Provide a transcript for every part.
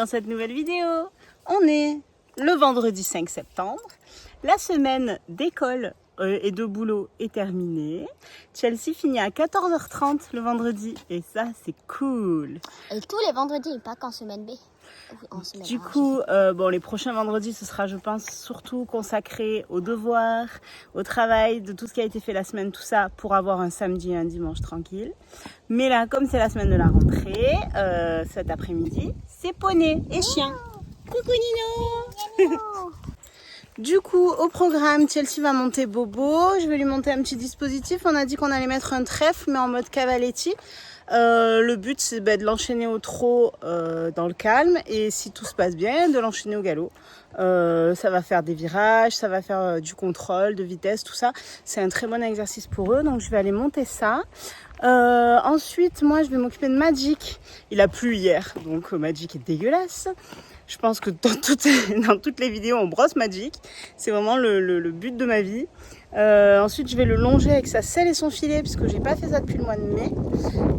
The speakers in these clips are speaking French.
cette nouvelle vidéo. On est le vendredi 5 septembre. La semaine d'école et de boulot est terminée. Chelsea finit à 14h30 le vendredi et ça c'est cool. Et tous les vendredis, pas qu'en semaine B. En semaine Du A, coup, les prochains vendredis, ce sera, je pense, surtout consacré aux devoirs, au travail, de tout ce qui a été fait la semaine, tout ça, pour avoir un samedi et un dimanche tranquille. Mais là, comme c'est la semaine de la rentrée, cet après-midi, c'est poney et chien. Coucou Nino. Du coup, au programme, Chelsea va monter Bobo. Je vais lui monter un petit dispositif. On a dit qu'on allait mettre un trèfle, mais en mode cavaletti. Le but, c'est de l'enchaîner au trot dans le calme. Et si tout se passe bien, de l'enchaîner au galop. Ça va faire des virages, ça va faire du contrôle, de vitesse, tout ça. C'est un très bon exercice pour eux. Donc, je vais aller monter ça. Ensuite, moi, je vais m'occuper de Magic. Il a plu hier, donc Magic est dégueulasse. Je pense que dans toutes les vidéos, on brosse Magic. C'est vraiment le but de ma vie. Ensuite, je vais le longer avec sa selle et son filet, puisque j'ai pas fait ça depuis le mois de mai.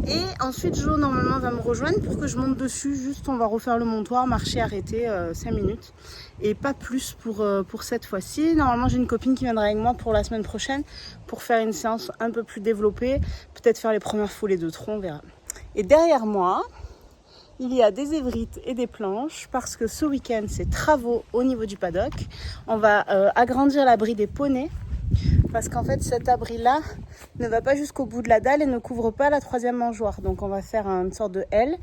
Et ensuite, Jo, normalement, va me rejoindre pour que je monte dessus. Juste, on va refaire le montoir, marcher, arrêter 5 minutes. Et pas plus pour cette fois-ci. Normalement, j'ai une copine qui viendra avec moi pour la semaine prochaine pour faire une séance un peu plus développée. Peut-être faire les premières foulées de tronc, on verra. Et derrière moi, il y a des évrites et des planches parce que ce week-end, c'est travaux au niveau du paddock. On va agrandir l'abri des poneys parce qu'en fait, cet abri-là ne va pas jusqu'au bout de la dalle et ne couvre pas la troisième mangeoire. Donc, on va faire une sorte de L.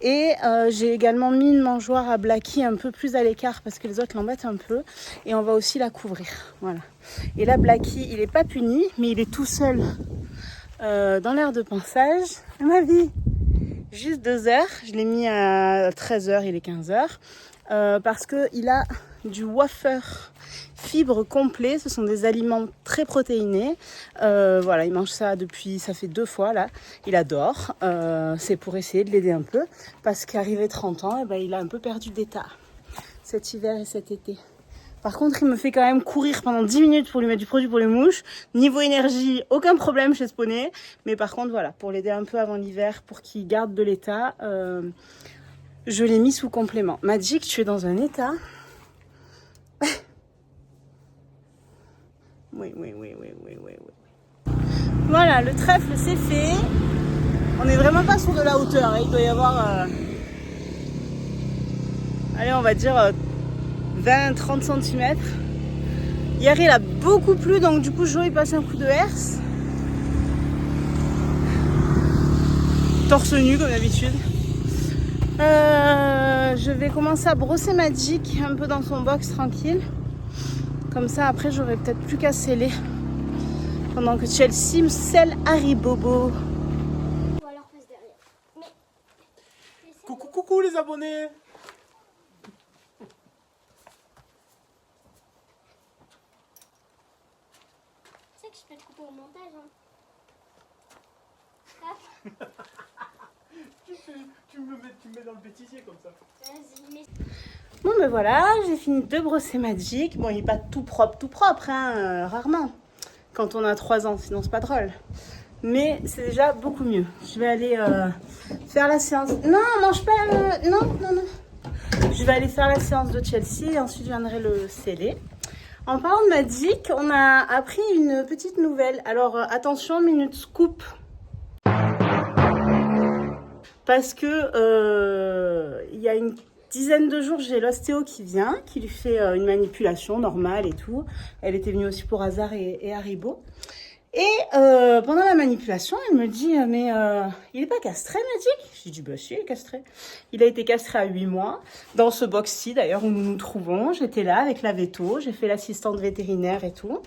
Et j'ai également mis une mangeoire à Blackie un peu plus à l'écart parce que les autres l'embêtent un peu. Et on va aussi la couvrir. Voilà. Et là, Blackie, il n'est pas puni, mais il est tout seul dans l'aire de pansage. Ma vie! Juste 2 heures, je l'ai mis à 13h, il est 15h, parce qu'il a du wafer fibre complet, ce sont des aliments très protéinés, voilà, il mange ça ça fait 2 fois là, il adore, c'est pour essayer de l'aider un peu, parce qu'arrivé 30 ans, il a un peu perdu d'état cet hiver et cet été. Par contre, il me fait quand même courir pendant 10 minutes pour lui mettre du produit pour les mouches. Niveau énergie, aucun problème chez ce poney. Mais par contre, voilà, pour l'aider un peu avant l'hiver, pour qu'il garde de l'état, je l'ai mis sous complément. Magic, tu es dans un état. Oui. Voilà, le trèfle, c'est fait. On n'est vraiment pas sur de la hauteur. Hein. Il doit y avoir... allez, on va dire... 20-30 cm. Hier il a beaucoup plu, donc du coup Jo il passe un coup de herse. Torse nu comme d'habitude. Je vais commencer à brosser Magic un peu dans son box tranquille. Comme ça après j'aurai peut-être plus qu'à sceller. Pendant que Chelsea me scelle Haribobo. Coucou les abonnés. Je peux te couper au montage. Tu me mets dans le bêtisier comme ça. Vas-y, mais... Bon ben voilà, j'ai fini de brosser Magic. Bon il n'est pas tout propre, hein, rarement. Quand on a 3 ans, sinon c'est pas drôle. Mais c'est déjà beaucoup mieux. Je vais aller faire la séance. Non, mange pas. Non. Je vais aller faire la séance de Chelsea et ensuite je viendrai le sceller. En parlant de Magic, on a appris une petite nouvelle. Alors attention, minute scoop. Parce que il y a une dizaine de jours, j'ai l'ostéo qui vient, qui lui fait une manipulation normale et tout. Elle était venue aussi pour Hazard et Haribo. Et pendant la manipulation, elle me dit « Mais il n'est pas castré, Magic ?» Je lui dis « Bah si, il est castré. » Il a été castré à 8 mois, dans ce box-ci d'ailleurs où nous nous trouvons. J'étais là avec la veto, j'ai fait l'assistante vétérinaire et tout.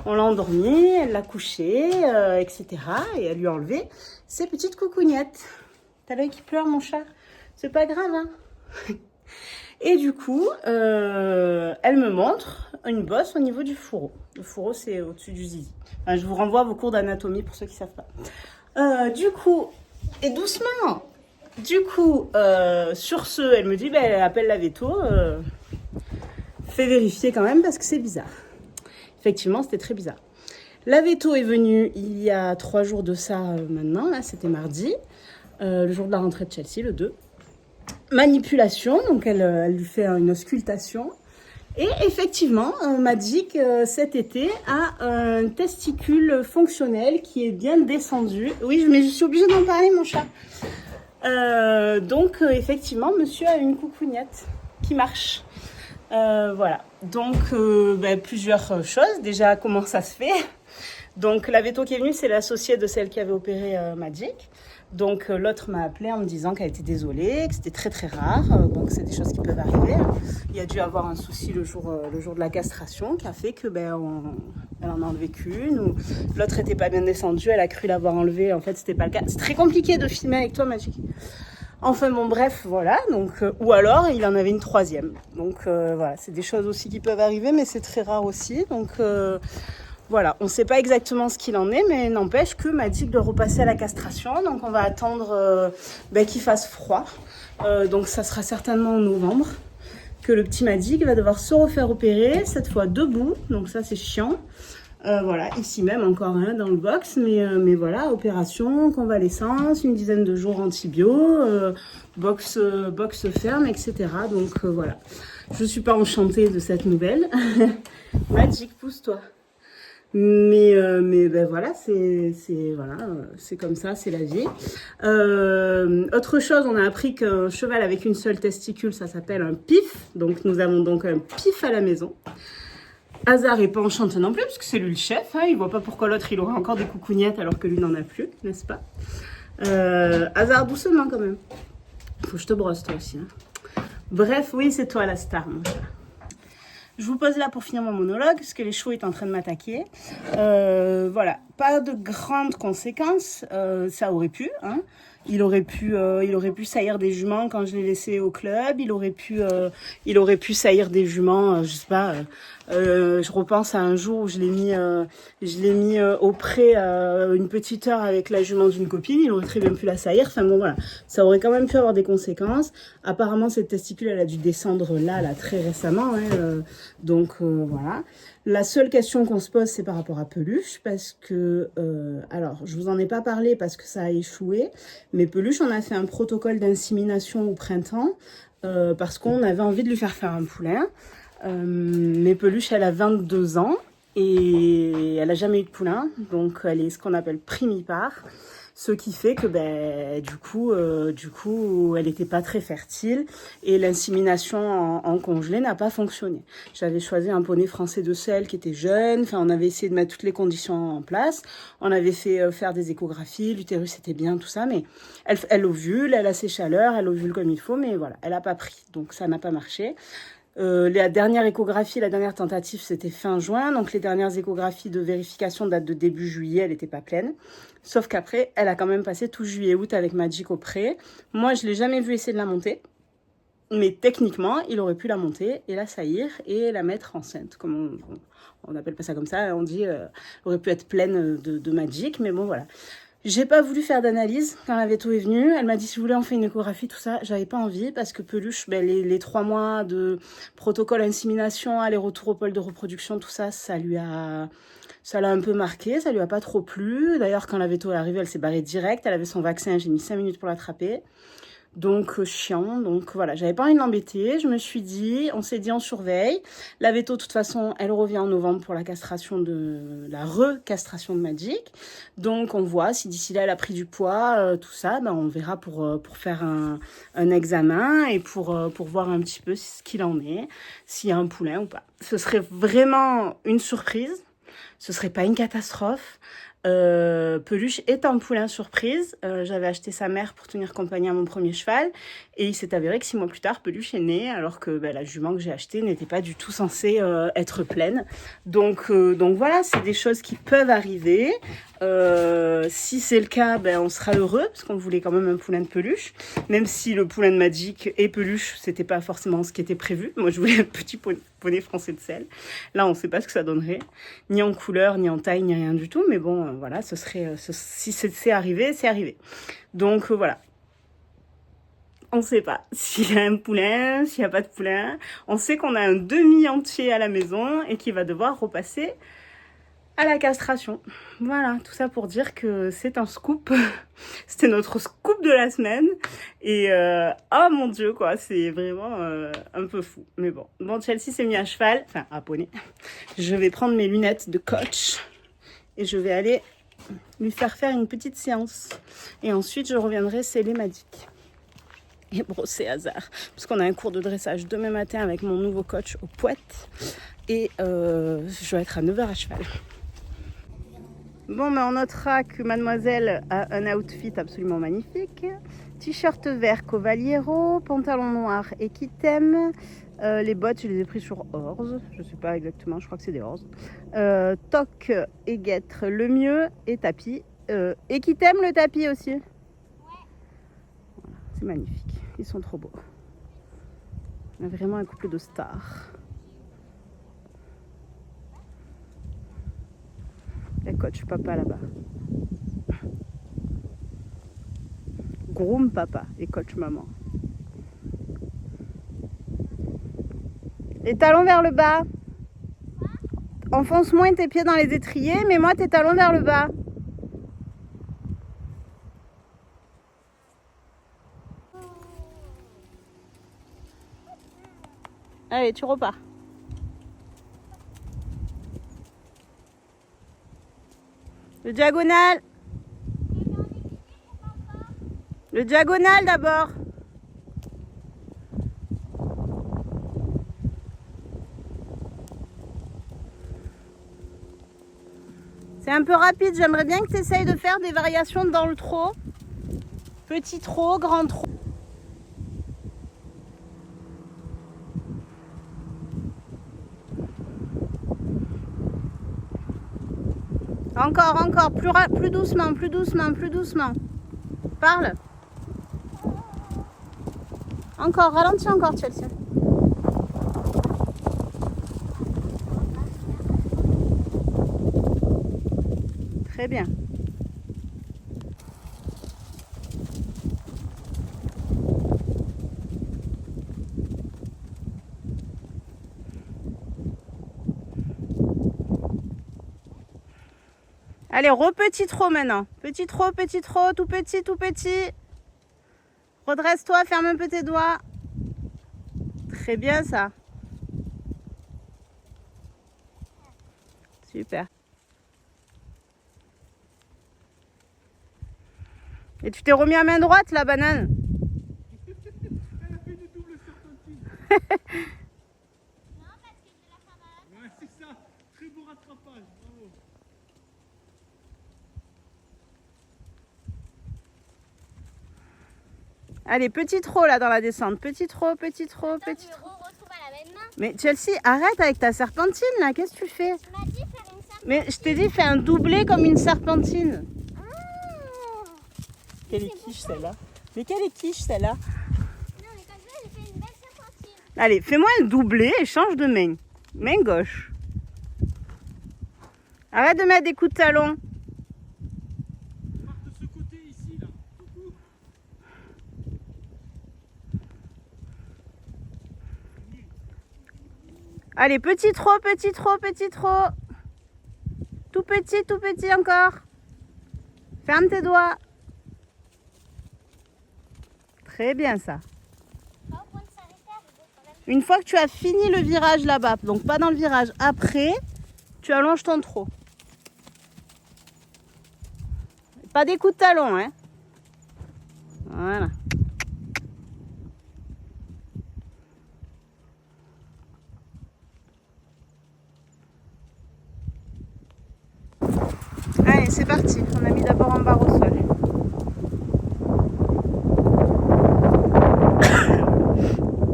On l'a endormi, elle l'a couché, etc. Et elle lui a enlevé ses petites coucougnettes. T'as l'œil qui pleure, mon chat? C'est pas grave, hein. Et du coup, elle me montre une bosse au niveau du fourreau. Le fourreau, c'est au-dessus du zizi. Enfin, je vous renvoie à vos cours d'anatomie pour ceux qui ne savent pas. Du coup, et doucement. Du coup, sur ce, elle me dit, elle appelle la veto. Fais vérifier quand même parce que c'est bizarre. Effectivement, c'était très bizarre. La veto est venue il y a 3 jours de ça maintenant. Là, c'était mardi. Le jour de la rentrée de Chelsea, le 2. manipulation, donc elle lui fait une auscultation. Et effectivement, Magic, cet été, a un testicule fonctionnel qui est bien descendu. Oui, mais je suis obligée d'en parler, mon chat. Donc, effectivement, monsieur a une coucougnette qui marche. Voilà. Donc, plusieurs choses. Déjà, comment ça se fait? Donc, la veto qui est venue, c'est l'associée de celle qui avait opéré Magic. Donc l'autre m'a appelé en me disant qu'elle était désolée, que c'était très très rare, donc c'est des choses qui peuvent arriver. Il y a dû avoir un souci le jour de la castration qui a fait que elle en a enlevé qu'une, ou l'autre était pas bien descendue, elle a cru l'avoir enlevée, en fait c'était pas le cas. C'est très compliqué de filmer avec toi, Magic. Enfin bon, bref, voilà, donc ou alors il en avait une troisième. Donc voilà, c'est des choses aussi qui peuvent arriver, mais c'est très rare aussi. Donc voilà, on ne sait pas exactement ce qu'il en est, mais n'empêche que Magic doit repasser à la castration. Donc on va attendre qu'il fasse froid. Donc ça sera certainement en novembre que le petit Magic va devoir se refaire opérer, cette fois debout. Donc ça c'est chiant. Voilà, ici même encore dans le box. Mais voilà, opération, convalescence, une dizaine de jours antibio, box ferme, etc. Donc voilà, je ne suis pas enchantée de cette nouvelle. Magic, pousse-toi. Mais voilà, c'est comme ça, c'est la vie. Autre chose, on a appris qu'un cheval avec une seule testicule, ça s'appelle un pif. Donc nous avons donc un pif à la maison. Hazard est pas enchanté non plus, parce que c'est lui le chef. Il voit pas pourquoi l'autre il aurait encore des coucougnettes alors que lui n'en a plus, n'est-ce pas? Hazard, doucement quand même. Faut que je te brosse toi aussi. Bref, oui, c'est toi la star, mon chat. Je vous pose là pour finir mon monologue, parce que les chevaux est en train de m'attaquer. Voilà, pas de grandes conséquences, ça aurait pu. Il aurait pu saillir des juments quand je l'ai laissé au club. Il aurait pu saillir des juments, je sais pas. Je repense à un jour où je l'ai mis au pré une petite heure avec la jument d'une copine. Il aurait très bien pu la saillir. Enfin bon voilà, ça aurait quand même pu avoir des conséquences. Apparemment cette testicule elle a dû descendre là très récemment. Donc voilà. La seule question qu'on se pose, c'est par rapport à Peluche, parce que, alors, je vous en ai pas parlé parce que ça a échoué, mais Peluche, on a fait un protocole d'insémination au printemps, parce qu'on avait envie de lui faire un poulain. Mais Peluche, elle a 22 ans, et elle a jamais eu de poulain, donc elle est ce qu'on appelle primipare. Ce qui fait que du coup, elle n'était pas très fertile et l'insémination en congelé n'a pas fonctionné. J'avais choisi un poney français de sel qui était jeune. Enfin, on avait essayé de mettre toutes les conditions en place. On avait fait faire des échographies, l'utérus était bien, tout ça, mais elle ovule, elle a ses chaleurs, elle ovule comme il faut, mais voilà, elle n'a pas pris, donc ça n'a pas marché. La dernière échographie, la dernière tentative, c'était fin juin. Donc, les dernières échographies de vérification datent de début juillet. Elle n'était pas pleine. Sauf qu'après, elle a quand même passé tout juillet-août avec Magic au pré. Moi, je ne l'ai jamais vu essayer de la monter. Mais techniquement, il aurait pu la monter et la saillir et la mettre enceinte. Comme on n'appelle pas ça comme ça. On dit elle aurait pu être pleine de Magic. Mais bon, voilà. J'ai pas voulu faire d'analyse quand la veto est venue. Elle m'a dit si vous voulez on fait une échographie, tout ça. J'avais pas envie parce que Peluche, les 3 mois de protocole insémination, aller-retour au pôle de reproduction, tout ça, ça l'a un peu marqué, ça lui a pas trop plu. D'ailleurs quand la veto est arrivée, elle s'est barrée direct. Elle avait son vaccin, j'ai mis 5 minutes pour l'attraper. Donc chiant, donc voilà, j'avais pas envie de l'embêter, je me suis dit, on s'est dit on surveille. La veto de toute façon, elle revient en novembre pour la castration la recastration de Magic. Donc on voit si d'ici là elle a pris du poids, tout ça, on verra pour faire un examen et pour voir un petit peu ce qu'il en est, s'il y a un poulain ou pas. Ce serait vraiment une surprise, ce serait pas une catastrophe. Peluche est un poulain surprise. J'avais acheté sa mère pour tenir compagnie à mon premier cheval et il s'est avéré que 6 mois plus tard Peluche est née alors que la jument que j'ai achetée n'était pas du tout censée être pleine. Donc voilà, c'est des choses qui peuvent arriver. Si c'est le cas, on sera heureux parce qu'on voulait quand même un poulain de Peluche, même si le poulain de Magic et Peluche c'était pas forcément ce qui était prévu. Moi je voulais un petit poney français de sel. Là on sait pas ce que ça donnerait, ni en couleur, ni en taille, ni rien du tout, mais bon voilà, ce serait si c'est arrivé, c'est arrivé. Donc voilà. On sait pas s'il y a un poulain, s'il n'y a pas de poulain. On sait qu'on a un demi entier à la maison et qu'il va devoir repasser à la castration. Voilà, tout ça pour dire que c'est un scoop. C'était notre scoop de la semaine. Et oh mon Dieu, quoi, c'est vraiment un peu fou. Mais bon, Chelsea s'est mis à cheval, enfin à poney. Je vais prendre mes lunettes de coach et je vais aller lui faire une petite séance. Et ensuite, je reviendrai sceller ma dick. Et brosser hasard. Parce qu'on a un cours de dressage demain matin avec mon nouveau coach au Poète. Et je vais être à 9h à cheval. Bon, mais on notera que mademoiselle a un outfit absolument magnifique. T-shirt vert Cavaliero, pantalon noir Equitem. Les bottes, je les ai pris sur Orz. Je ne sais pas exactement, je crois que c'est des Orz. Toc et guêtre le mieux et tapis. Equitem le tapis aussi. Ouais. Voilà, c'est magnifique. Ils sont trop beaux. On a vraiment un couple de stars. Et coach papa là-bas. Groom papa et coach maman. Les talons vers le bas. Enfonce moins tes pieds dans les étriers, mais moi tes talons vers le bas. Allez, tu repars. Le diagonal. Le diagonal d'abord. C'est un peu rapide, j'aimerais bien que tu essayes de faire des variations dans le trot. Petit trot, grand trot. Encore, plus doucement, plus doucement, plus doucement. Parle. Encore, ralentis encore, Chelsea. Très bien. Allez, petit trot maintenant. Petit trot, tout petit, tout petit. Redresse-toi, ferme un peu tes doigts. Très bien ça. Super. Et tu t'es remis à main droite, la banane. Elle a fait une double serpentine. Non, parce que je la fais. Ouais, c'est ça. Très beau rattrapage. Bravo. Allez, petit trot là dans la descente. Petit trot, petit trot, petit trot. On retrouve à la même main. Mais Chelsea, arrête avec ta serpentine là. Qu'est-ce que tu fais? Tu m'as dit faire une serpentine. Mais je t'ai dit, fais un doublé comme une serpentine. Ah. Quelle est quiche celle-là? Mais quelle est quiche celle-là? Non, mais comme ça, j'ai fait une belle serpentine. Allez, fais-moi un doublé et change de main. Main gauche. Arrête de mettre des coups de talon. Part de ce côté ici, là. Coucou. Allez, petit trot, petit trot, petit trot. Tout petit encore. Ferme tes doigts. Très bien ça. Pas au point de s'arrêter avec d'autres même. Une fois que tu as fini le virage là-bas, donc pas dans le virage, après, tu allonges ton trot. Pas des coups de talon, hein. Voilà. Allez, c'est parti. On a mis d'abord en barre au sol.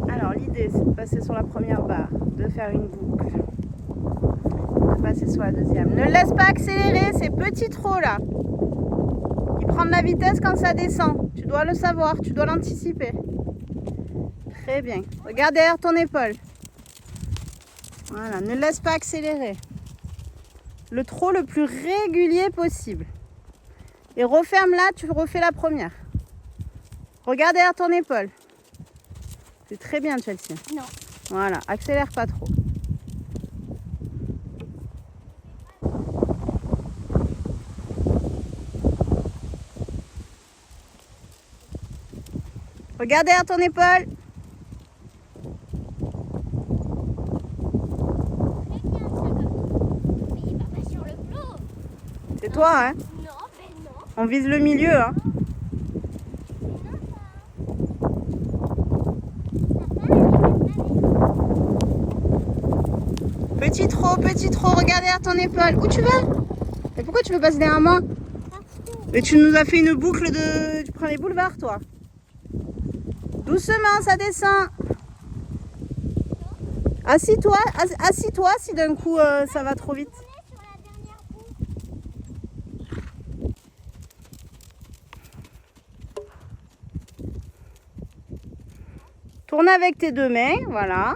Alors, l'idée, c'est de passer sur la première barre, de faire une boucle, de passer sur la deuxième. Ne laisse pas accélérer, c'est petit trot là. Il prend de la vitesse quand ça descend. Tu dois le savoir, tu dois l'anticiper. Très bien. Regarde derrière ton épaule. Voilà, ne laisse pas accélérer. Le trot le plus régulier possible. Et referme là, tu refais la première. Regarde derrière ton épaule. C'est très bien, Chelsea. Non. Voilà, accélère pas trop. Regarde derrière ton épaule. Il va pas sur le flot. C'est toi, hein? Non, ben non. On vise le milieu, hein? Petit trot, regarde derrière ton épaule. Où tu vas? Et pourquoi tu veux passer derrière moi? Et tu nous as fait une boucle de... Tu prends les boulevards, toi. Doucement, ça descend. Assis-toi, assis-toi si d'un coup ça va trop vite. Sur la dernière roue. Tourne avec tes deux mains, voilà.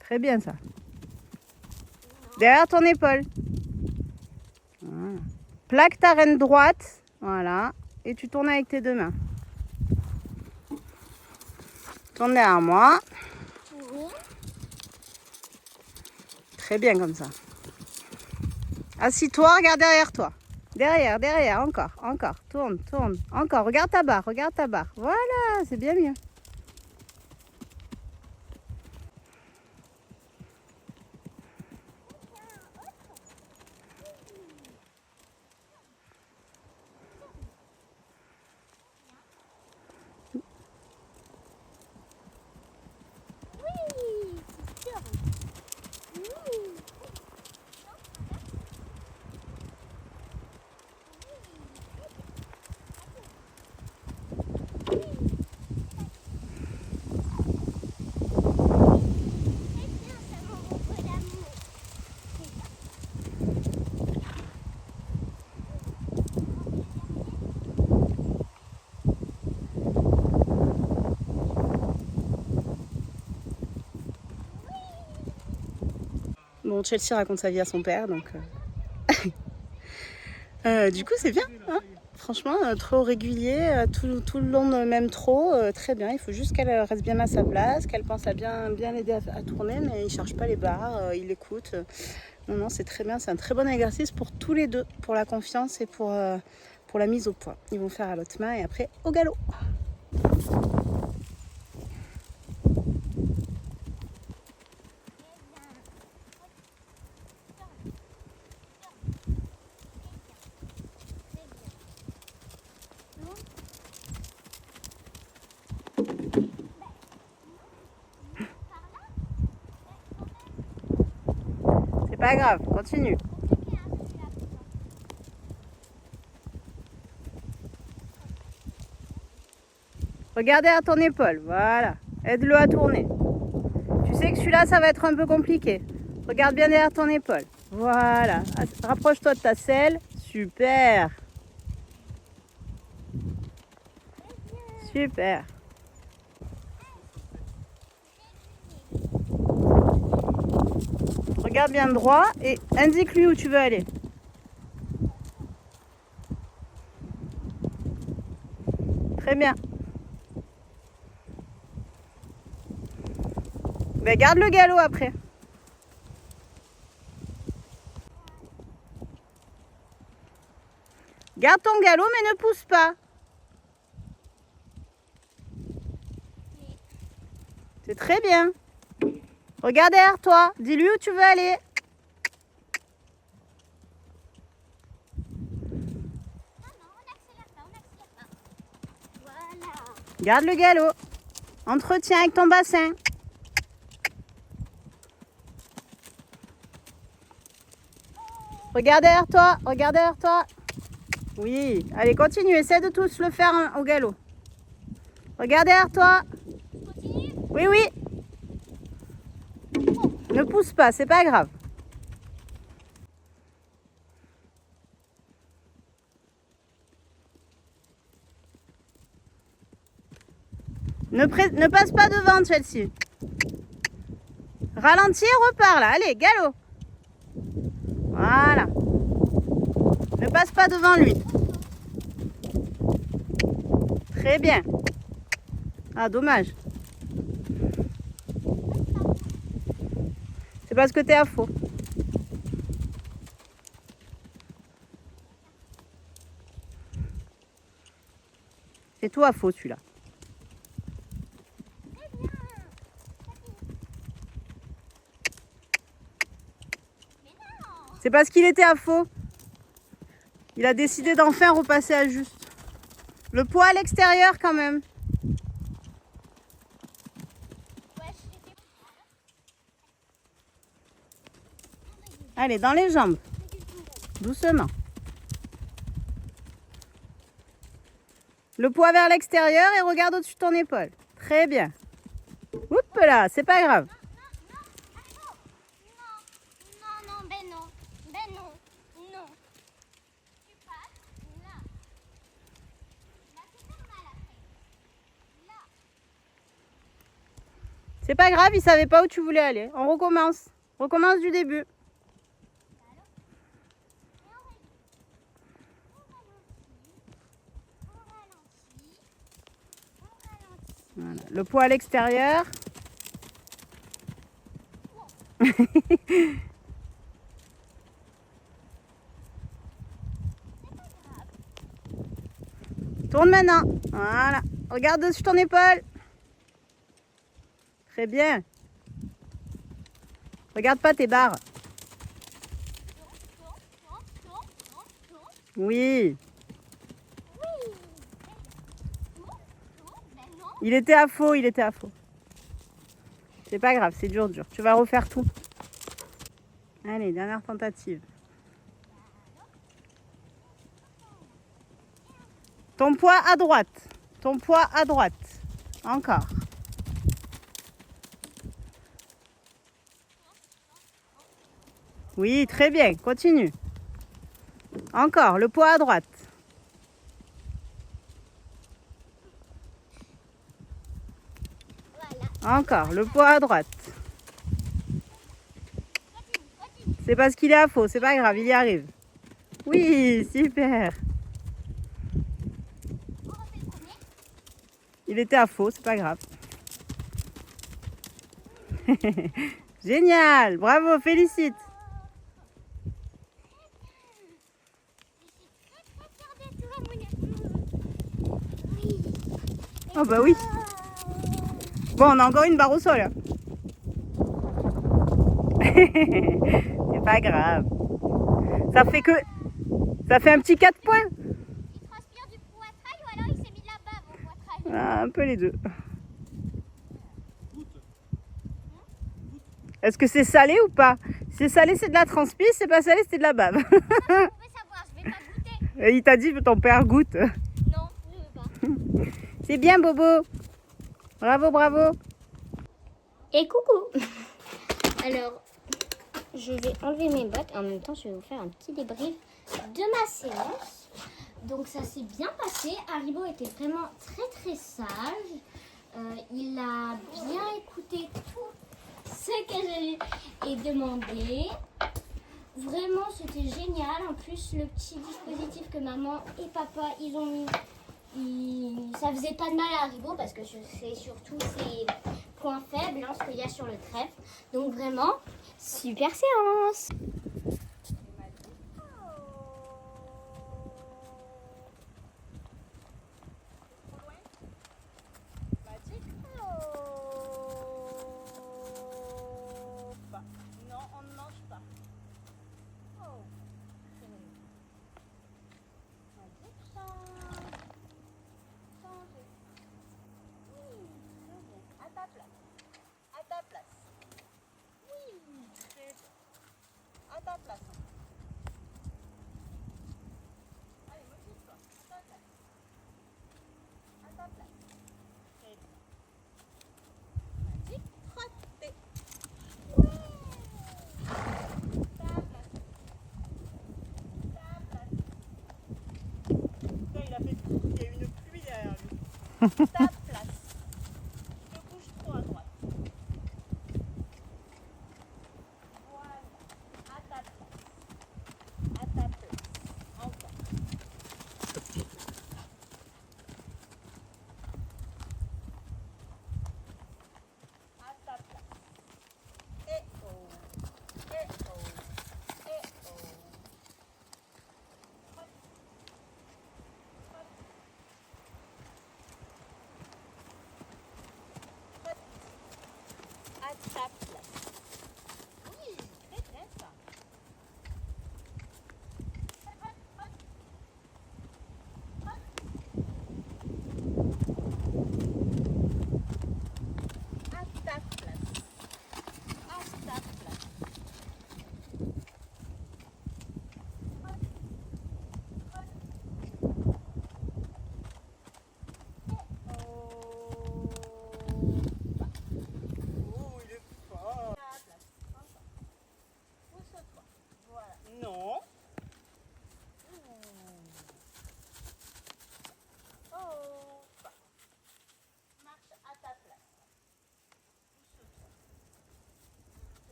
Très bien ça. Derrière ton épaule. Voilà. Plaque ta reine droite, voilà. Et tu tournes avec tes deux mains. Tourne derrière moi. Oui. Très bien comme ça. Assis-toi, regarde derrière toi. Derrière, derrière, encore. Tourne. Encore, regarde ta barre. Voilà, c'est bien mieux. Oui, c'est sûr. Oui. C'est bien, ça m'envoie l'amour. Bon, Chelsea raconte sa vie à son père, donc... du coup, c'est bien, hein? Franchement, trop régulier, tout le long même trop, très bien. Il faut juste qu'elle reste bien à sa place, qu'elle pense à bien l'aider à tourner, mais il ne cherche pas les barres, il l'écoute. Non, c'est très bien, c'est un très bon exercice pour tous les deux, pour la confiance et pour la mise au point. Ils vont faire à l'autre main et après au galop. C'est pas grave, continue. Regardez à ton épaule, voilà. Aide-le à tourner. Tu sais que celui-là, ça va être un peu compliqué. Regarde bien derrière ton épaule. Voilà. Rapproche-toi de ta selle. Super. Super. Regarde bien droit et indique-lui où tu veux aller. Très bien. Ben, garde le galop après. Garde ton galop mais ne pousse pas. C'est très bien. Regarde derrière toi. Dis-lui où tu veux aller. Non, on n'accélère pas. Voilà. Garde le galop. Entretiens avec ton bassin. Regarde derrière toi. Oui, allez, continue. Essaie de tous le faire au galop. Regarde derrière toi. Continue. Oui. Ne pousse pas, c'est pas grave. Ne passe pas devant, Chelsea. Ralentis et repars là. Allez, galop. Voilà. Ne passe pas devant lui. Très bien. Ah, dommage. C'est parce que t'es à faux. C'est tout à faux celui-là. C'est parce qu'il était à faux. Il a décidé d'enfin repasser à juste. Le poids à l'extérieur quand même. Allez, dans les jambes. Doucement. Le poids vers l'extérieur et regarde au-dessus de ton épaule. Très bien. Oups là, c'est pas grave. C'est pas grave, il savait pas où tu voulais aller. On recommence. Recommence du début. Voilà. Le poids à l'extérieur. Tourne maintenant. Voilà. Regarde dessus ton épaule. Très bien. Regarde pas tes barres. Oui. Il était à faux, il était à faux. C'est pas grave, c'est dur. Tu vas refaire tout. Allez, dernière tentative. Ton poids à droite. Ton poids à droite. Encore. Oui, très bien. Continue. Encore, le poids à droite. Encore, le poids à droite. C'est parce qu'il est à faux, c'est pas grave, il y arrive. Oui, super. Il était à faux, c'est pas grave. Génial, bravo, félicite. Oh bah oui. Bon, on a encore une barre au sol. Hein. C'est pas grave. Ça fait un petit 4 points. Il transpire du poitrail ou alors il s'est mis de la bave au poitrail? Ah, un peu les deux. Est-ce que c'est salé ou pas? Si c'est salé, c'est de la transpi. Si c'est pas salé, c'est de la bave. Je veux savoir, je vais pas goûter. Et il t'a dit que ton père goûte. Non, je veux pas. C'est bien, Bobo. Bravo, bravo. Et coucou. Alors, je vais enlever mes bottes. En même temps, je vais vous faire un petit débrief de ma séance. Donc, ça s'est bien passé. Haribo était vraiment très très sage. Il a bien écouté tout ce que je lui ai demandé. Vraiment, c'était génial. En plus, le petit dispositif que maman et papa, ils ont mis, ça faisait pas de mal à Haribo parce que c'est surtout ses points faibles, ce qu'il y a sur le trèfle. Donc vraiment, super séance. Non, on ne mange pas. À ta place. À ta place. Oui, très bien. À ta place. Allez, motive-toi. À ta place. À ta place. Très bien. Vas-y, trottez. Ta place. Ta place. Putain, il a fait tout. Il y a une pluie derrière lui. Ta place. Tu te bouges trop à droite. Voilà. À ta place. À ta place. Encore. À ta place. Et oh. Et oh. Et oh.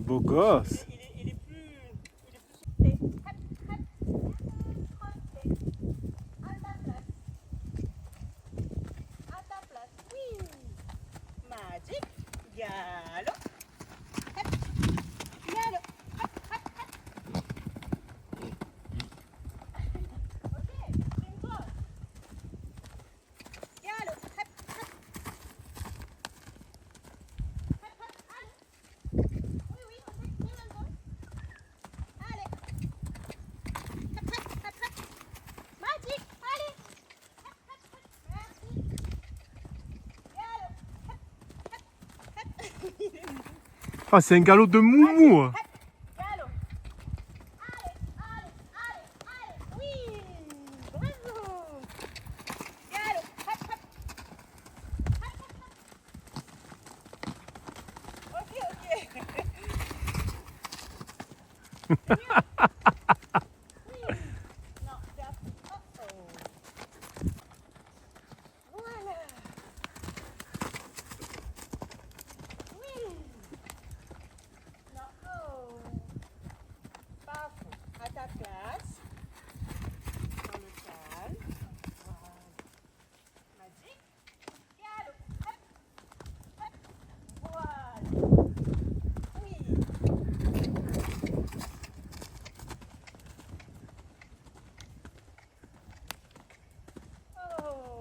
beau gosse. Il est plus sauté. À ta place. À ta place. Oui. Magic. Galop. Galop. Ok, une fois. Galop. Oui, oui, on fait une seconde. Allez. Magic, allez. Merci. Galop. Ah, c'est un galop de moumou. Hein. Galop. Allez, allez, allez, allez. Oui. Bravo. Galop. Hop, hop. Ok, ok. C'est mieux. Oui. Non, c'est à oh, oh. Voilà. Oui. Non, oh. Pas faux. À ta place. Dans le calme. Voilà. Magic. Galop. Hop, hop. Voilà. Oui. Oh.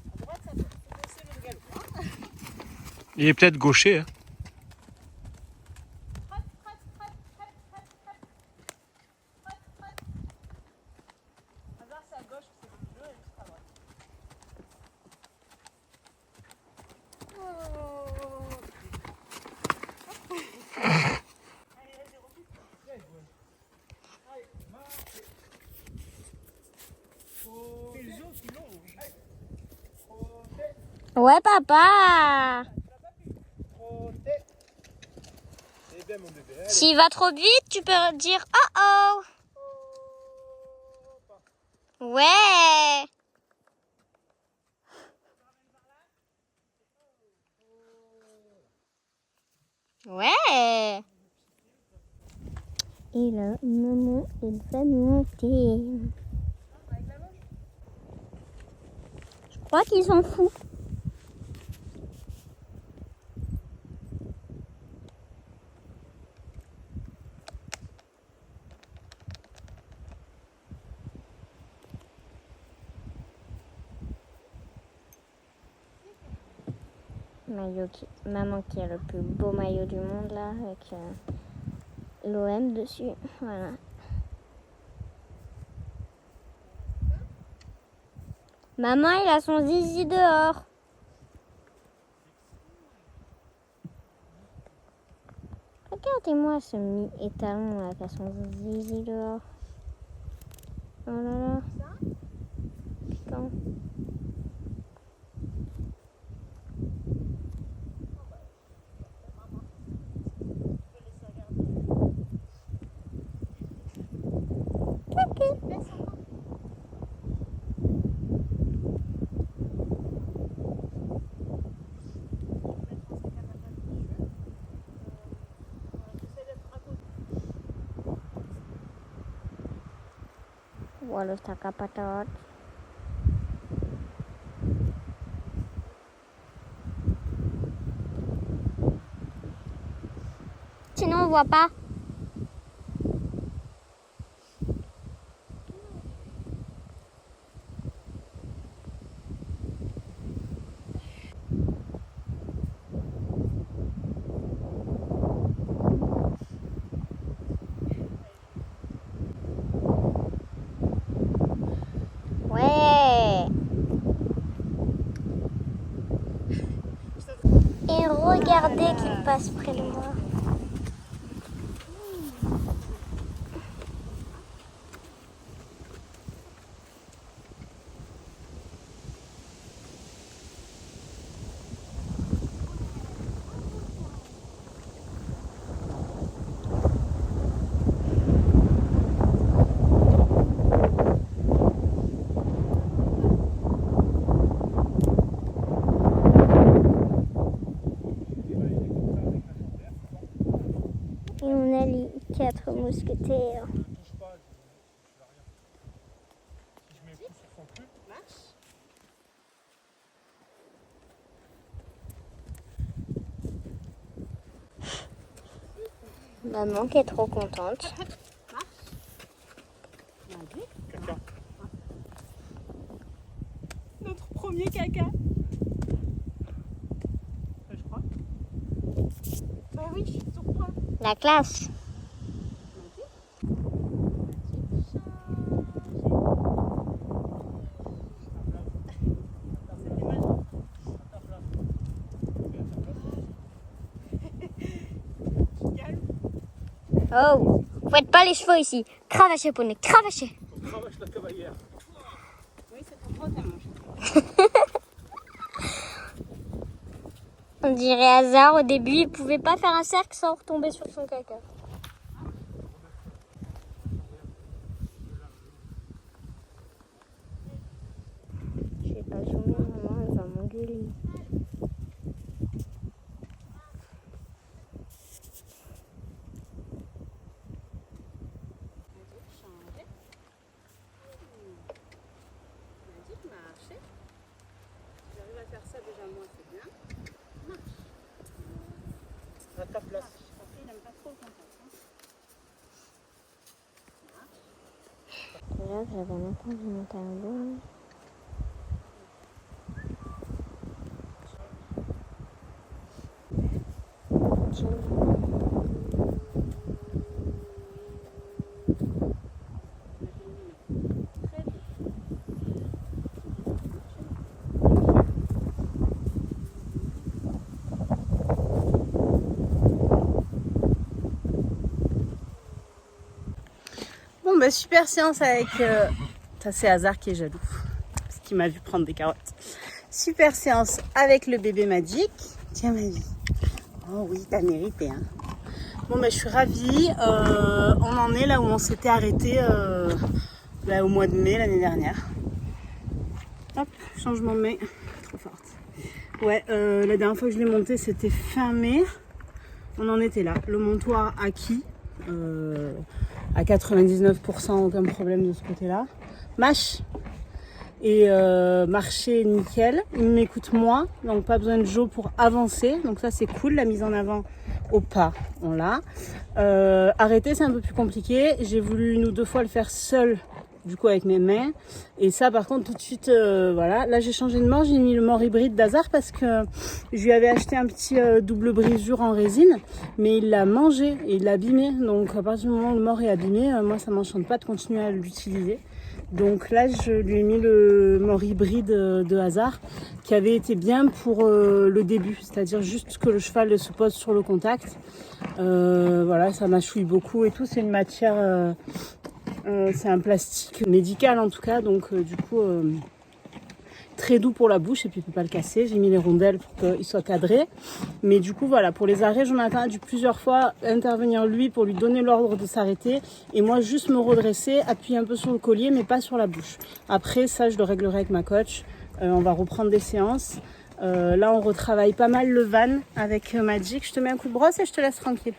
À droite, ça fait pousser le galop. Hein. Il est peut-être gaucher. Hein. Hop, hop, hop, hop, hop, hop. Hop, hop. On va voir si à gauche, c'est le bleu et l'autre à droite. Oh. Allez, vas-y, repousse. Allez, marche. C'est le jaune qui longe. Ouais, papa. Eh bien, mon bébé, allez. S'il va trop vite, tu peux dire oh oh. Ouais. Ouais. Et là, maman, elle va monter. Je crois qu'ils s'en foutent. Maman qui a le plus beau maillot du monde là, avec l'OM dessus. Voilà. Maman, il a son zizi dehors. Regardez-moi ce étalon là qui a son zizi dehors. Oh là là. Piquant. Walau taka patot. Sinon on voit pas. Ouais. Et regardez qu'il passe près de moi. mousquetaire. Ne touche pas, je fais rien. Si je mets un coup sur son cul, Maman qui est trop contente. caca. Notre premier caca. Je crois. Bah oui, je suis sur toi. La classe. Oh, faites pas les chevaux ici. Cravachez, poney, cravachez. On cravache la cavalière. Oui, c'est pour toi, t'as mangé. On dirait hasard au début, il pouvait pas faire un cercle sans retomber sur son caca. Je vais pas zoomer, maman, elle va m'engueuler. J'arrive à faire ça déjà moi, c'est bien. À ta place. Après, il aime pas trop le contact. Déjà, j'avais même pas vu mon tableau. Bon, bah super séance avec... Ça, c'est Hazard qui est jaloux. Parce qu'il m'a vu prendre des carottes. Super séance avec le bébé Magic. Tiens, ma vie. Oh oui, t'as mérité, hein. Bon, bah je suis ravie. On en est là où on s'était arrêté au mois de mai l'année dernière. Hop, changement de mai. Trop forte. Ouais, la dernière fois que je l'ai monté, c'était fin mai. On en était là. Le montoir acquis. À 99%, aucun problème de ce côté-là. Mâche et marcher nickel. Il m'écoute moi, donc pas besoin de Joe pour avancer. Donc ça c'est cool, la mise en avant au pas, on l'a. Arrêter c'est un peu plus compliqué. J'ai voulu 1 ou 2 fois le faire seul, du coup avec mes mains. Et ça par contre tout de suite, voilà. Là j'ai changé de mort, j'ai mis le mort hybride d'Hazard parce que je lui avais acheté un petit double brisure en résine. Mais il l'a mangé et il l'a abîmé. Donc à partir du moment où le mort est abîmé, moi ça m'enchante pas de continuer à l'utiliser. Donc là je lui ai mis le mort hybride de Hazard qui avait été bien pour le début. C'est-à-dire juste que le cheval se pose sur le contact. Voilà, ça mâchouille beaucoup et tout. C'est une matière... c'est un plastique médical en tout cas, donc du coup très doux pour la bouche et puis il ne peut pas le casser. J'ai mis les rondelles pour qu'il soit cadré. Mais du coup voilà, pour les arrêts, Jonathan a dû plusieurs fois intervenir lui pour lui donner l'ordre de s'arrêter. Et moi juste me redresser, appuyer un peu sur le collier mais pas sur la bouche. Après ça je le réglerai avec ma coach. On va reprendre des séances. Là on retravaille pas mal le van avec Magic. Je te mets un coup de brosse et je te laisse tranquille.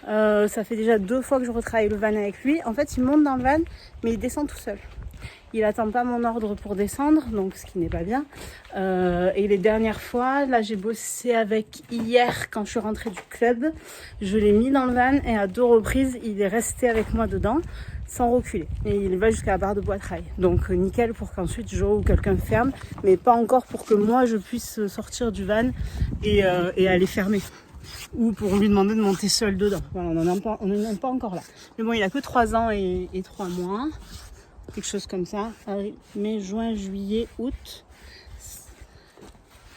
Ça fait déjà 2 fois que je retravaille le van avec lui. En fait il monte dans le van mais il descend tout seul. Il attend pas mon ordre pour descendre, donc ce qui n'est pas bien. Et les dernières fois, là j'ai bossé avec hier quand je suis rentrée du club. Je l'ai mis dans le van et à 2 reprises, il est resté avec moi dedans sans reculer. Et il va jusqu'à la barre de poitrail. Donc nickel pour qu'ensuite Joe ou quelqu'un ferme, mais pas encore pour que moi je puisse sortir du van et aller fermer. Ou pour lui demander de monter seul dedans. Voilà, on n'en est pas encore là. Mais bon, il a que 3 ans et 3 mois. Quelque chose comme ça. Mai, juin, juillet, août.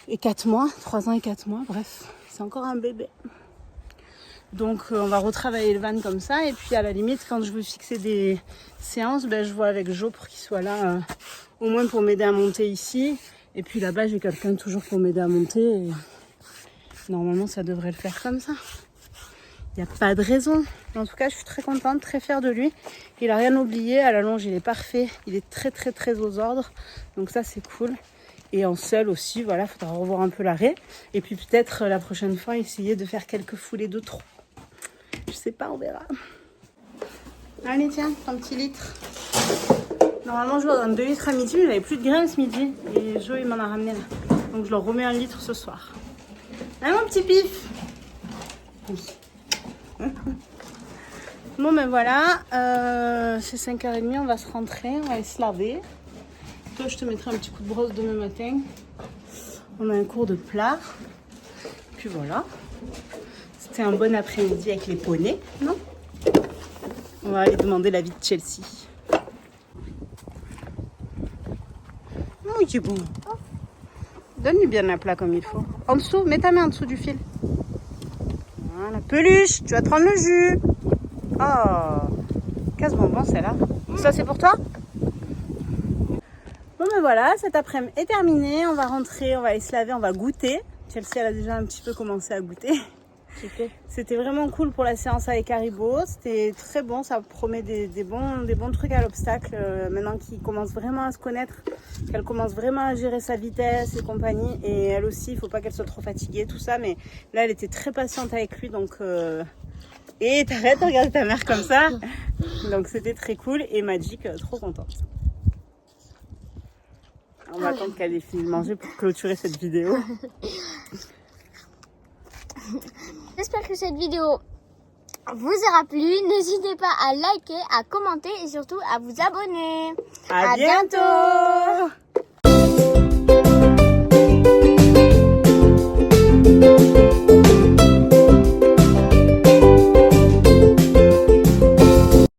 Et 4 mois. 3 ans et 4 mois. Bref, c'est encore un bébé. Donc on va retravailler le van comme ça. Et puis à la limite, quand je veux fixer des séances, je vois avec Joe pour qu'il soit là. Au moins pour m'aider à monter ici. Et puis là-bas, j'ai quelqu'un toujours pour m'aider à monter. Et normalement, ça devrait le faire comme ça. Il n'y a pas de raison. En tout cas, je suis très contente, très fière de lui. Il n'a rien oublié. À la longe, il est parfait. Il est très, très, très aux ordres. Donc ça, c'est cool. Et en seul aussi, voilà, il faudra revoir un peu l'arrêt. Et puis peut-être la prochaine fois, essayer de faire quelques foulées de trop. Je sais pas, on verra. Allez, tiens, ton petit litre. Normalement, je dois donner 2 litres à midi, mais j'avais plus de grains ce midi. Et Jo, il m'en a ramené là. Donc, je leur remets 1 litre ce soir. Hein, mon petit pif? Oui. Bon, ben voilà. C'est 5h30, on va se rentrer. On va aller se laver. Toi, je te mettrai un petit coup de brosse demain matin. On a un cours de plat. Puis voilà. C'était un bon après-midi avec les poneys, non? On va aller demander l'avis de Chelsea. Oui, c'est bon. Donne-lui bien la plat comme il faut. En dessous, mets ta main en dessous du fil. Voilà, peluche, tu vas te prendre le jus. Oh, casse-bonbon celle-là. Ça, c'est pour toi? Bon, ben voilà, cet après-midi est terminé. On va rentrer, on va aller se laver, on va goûter. Chelsea, elle a déjà un petit peu commencé à goûter. C'était vraiment cool pour la séance avec Haribo. C'était très bon, ça promet des bons trucs à l'obstacle. Maintenant qu'il commence vraiment à se connaître, qu'elle commence vraiment à gérer sa vitesse et compagnie. Et elle aussi, il ne faut pas qu'elle soit trop fatiguée, tout ça. Mais là, elle était très patiente avec lui. Donc, et t'arrêtes de regarder ta mère comme ça. Donc c'était très cool. Et Magic, trop contente. On va attendre qu'elle ait fini de manger pour clôturer cette vidéo. J'espère que cette vidéo vous aura plu. N'hésitez pas à liker, à commenter et surtout à vous abonner. À bientôt.